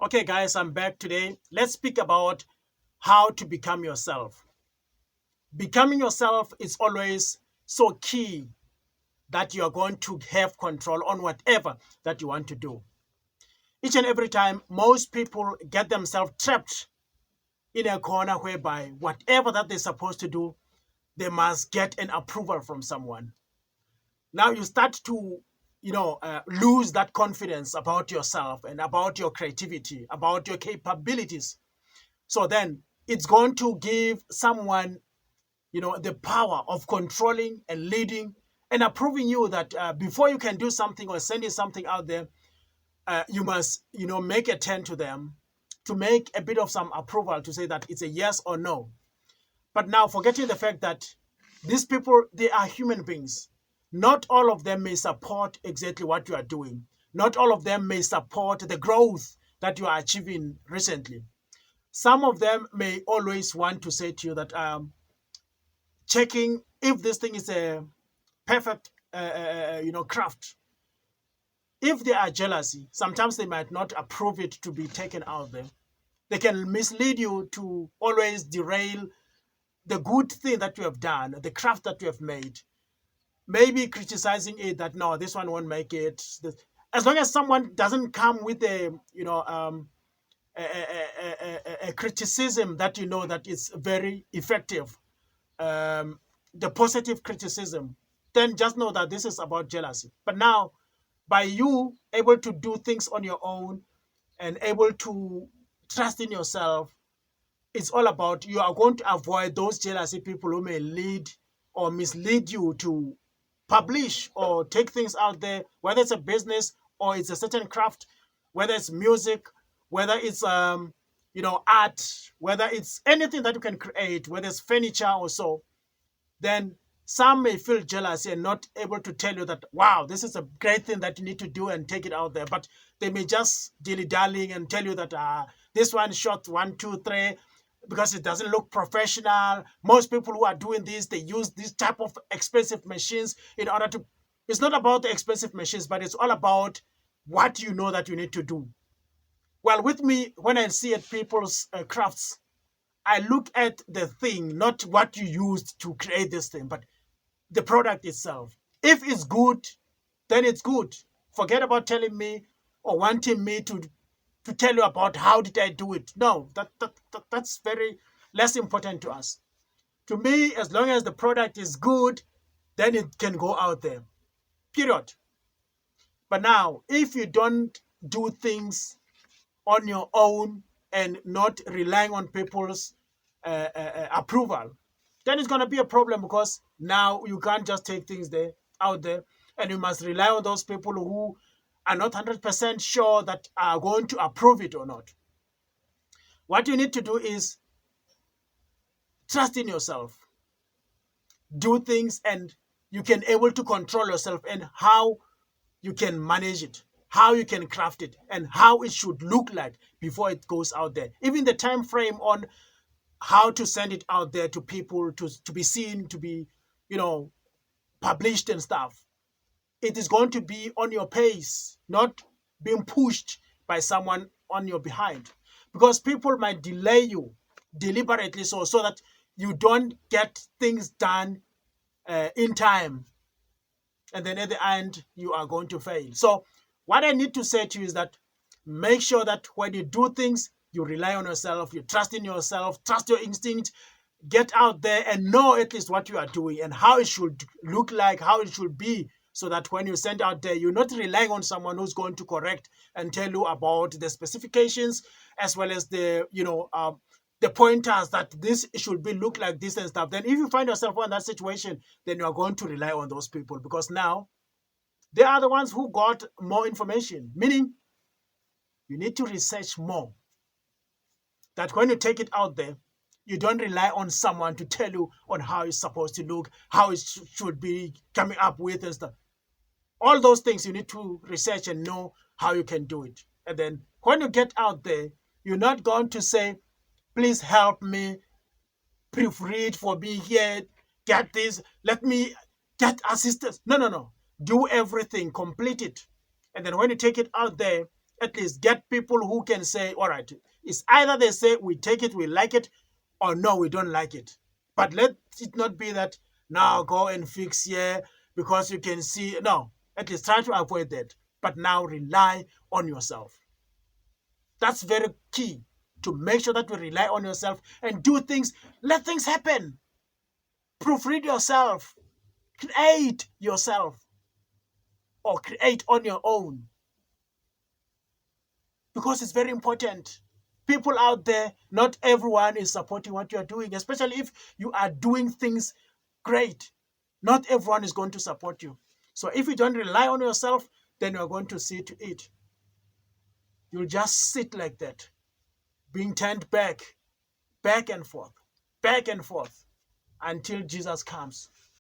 Okay, guys, I'm back today. Let's speak about how to become yourself. Becoming yourself is always so key that you are going to have control on whatever that you want to do. Each and every time, most people get themselves trapped in a corner whereby whatever that they're supposed to do, they must get an approval from someone. Now you start to lose that confidence about yourself and about your creativity, about your capabilities. So then it's going to give someone, the power of controlling and leading and approving you that before you can do something or sending something out there, you must, make a turn to them to make a bit of some approval to say that it's a yes or no. But now forgetting the fact that these people, they are human beings. Not all of them may support exactly what you are doing. Not all of them may support the growth that you are achieving recently. Some of them may always want to say to you that checking if this thing is a perfect craft. If they are jealousy, sometimes they might not approve it to be taken out there. They can mislead you to always derail the good thing that you have done, the craft that you have made. Maybe criticizing it that no, this one won't make it. As long as someone doesn't come with a criticism that you know that is very effective, um, the positive criticism, then just know that this is about jealousy. But now, by you able to do things on your own and able to trust in yourself, it's all about you are going to avoid those jealousy people who may lead or mislead you to publish or take things out there, whether it's a business or it's a certain craft, whether it's music, whether it's art, whether it's anything that you can create, whether it's furniture or so. Then some may feel jealous and not able to tell you that, wow, this is a great thing that you need to do and take it out there. But they may just dilly-dallying and tell you that this one shot one, two, three, because it doesn't look professional. Most people who are doing this, they use this type of expensive machines in order to. It's not about the expensive machines, but it's all about what you know that you need to do. Well, with me, when I see at people's crafts, I look at the thing, not what you used to create this thing, but the product itself. If it's good, then it's good. Forget about telling me or wanting me to tell you about how did I do it. No, that's very less important to us. To me, as long as the product is good, then it can go out there. Period. But now, if you don't do things on your own and not relying on people's approval, then it's going to be a problem because now you can't just take things there out there, and you must rely on those people who are not 100% sure that are going to approve it or not. What you need to do is trust in yourself, do things, and you can able to control yourself and how you can manage it, how you can craft it, and how it should look like before it goes out there. Even the time frame on how to send it out there to people to be seen, to be, published and stuff. It is going to be on your pace, not being pushed by someone on your behind. Because people might delay you deliberately so that you don't get things done in time. And then at the end, you are going to fail. So what I need to say to you is that make sure that when you do things, you rely on yourself, you trust in yourself, trust your instinct, get out there and know at least what you are doing and how it should look like, how it should be, so that when you send out there, you're not relying on someone who's going to correct and tell you about the specifications as well as the pointers that this should be look like this and stuff. Then if you find yourself in that situation, then you are going to rely on those people because now they are the ones who got more information, meaning you need to research more. That when you take it out there, you don't rely on someone to tell you on how it's supposed to look, how it should be coming up with and stuff. All those things you need to research and know how you can do it. And then when you get out there, you're not going to say, please help me, proofread for me here, get this, let me get assistance. No, no, no. Do everything, complete it. And then when you take it out there, At least get people who can say, all right, it's either they say we take it, we like it, or no, we don't like it. But let it not be that now go and fix here because you can see. No, at least try to avoid that. But now rely on yourself. That's very key, to make sure that you rely on yourself and do things, let things happen. Proofread yourself, create yourself, or create on your own, because it's very important. People out there, not everyone is supporting what you are doing, especially if you are doing things great. Not everyone is going to support you. So if you don't rely on yourself, then you're going to see to it. You'll just sit like that, being turned back and forth, until Jesus comes.